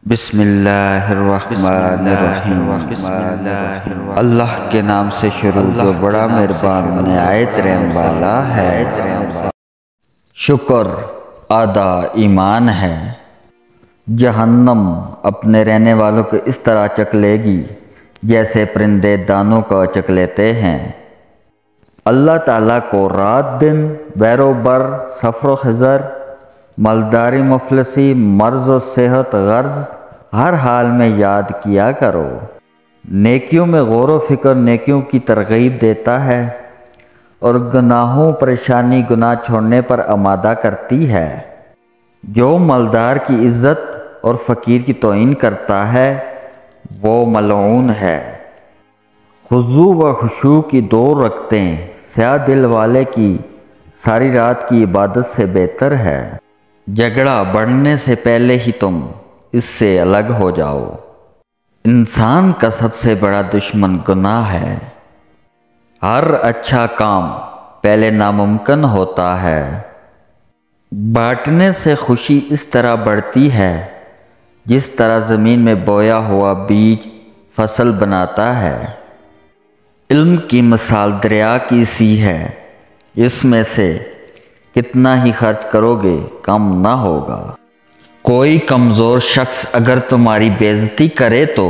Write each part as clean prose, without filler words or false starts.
بسم اللہ الرحمن الرحیم اللہ کے نام سے شروع جو بڑا مہربان نہایت رحم والا ہے۔ شکر ادا ایمان ہے۔ جہنم اپنے رہنے والوں کو اس طرح چک لے گی جیسے پرندے دانوں کو چک لیتے ہیں۔ اللہ تعالیٰ کو رات دن بیر و بر سفر و خضر مالداری مفلسی مرض و صحت غرض ہر حال میں یاد کیا کرو۔ نیکیوں میں غور و فکر نیکیوں کی ترغیب دیتا ہے اور گناہوں پریشانی گناہ چھوڑنے پر آمادہ کرتی ہے۔ جو مالدار کی عزت اور فقیر کی توہین کرتا ہے وہ ملعون ہے۔ خضوع و خشوع کی 2 رکعتیں سیاہ دل والے کی ساری رات کی عبادت سے بہتر ہے۔ جھگڑا بڑھنے سے پہلے ہی تم اس سے الگ ہو جاؤ۔ انسان کا سب سے بڑا دشمن گناہ ہے۔ ہر اچھا کام پہلے ناممکن ہوتا ہے۔ بانٹنے سے خوشی اس طرح بڑھتی ہے جس طرح زمین میں بویا ہوا بیج فصل بناتا ہے۔ علم کی مثال دریا کی سی ہے، اس میں سے کتنا ہی خرچ کرو گے کم نہ ہوگا۔ کوئی کمزور شخص اگر تمہاری بے عزتی کرے تو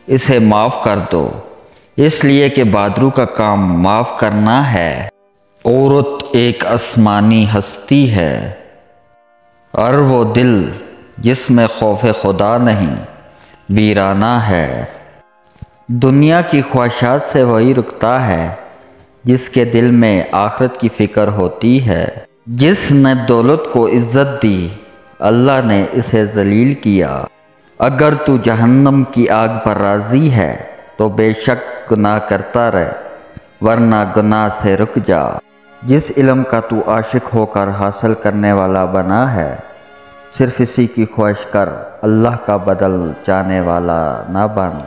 اسے معاف کر دو، اس لیے کہ بہادروں کا کام معاف کرنا ہے۔ عورت ایک آسمانی ہستی ہے اور وہ دل جس میں خوف خدا نہیں ویرانہ ہے۔ دنیا کی خواہشات سے وہی رکتا ہے جس کے دل میں آخرت کی فکر ہوتی ہے۔ جس نے دولت کو عزت دی اللہ نے اسے ذلیل کیا۔ اگر تو جہنم کی آگ پر راضی ہے تو بے شک گناہ کرتا رہ ورنہ گناہ سے رک جا۔ جس علم کا تو عاشق ہو کر حاصل کرنے والا بنا ہے صرف اسی کی خواہش کر، اللہ کا بدل چاہنے والا نہ بن۔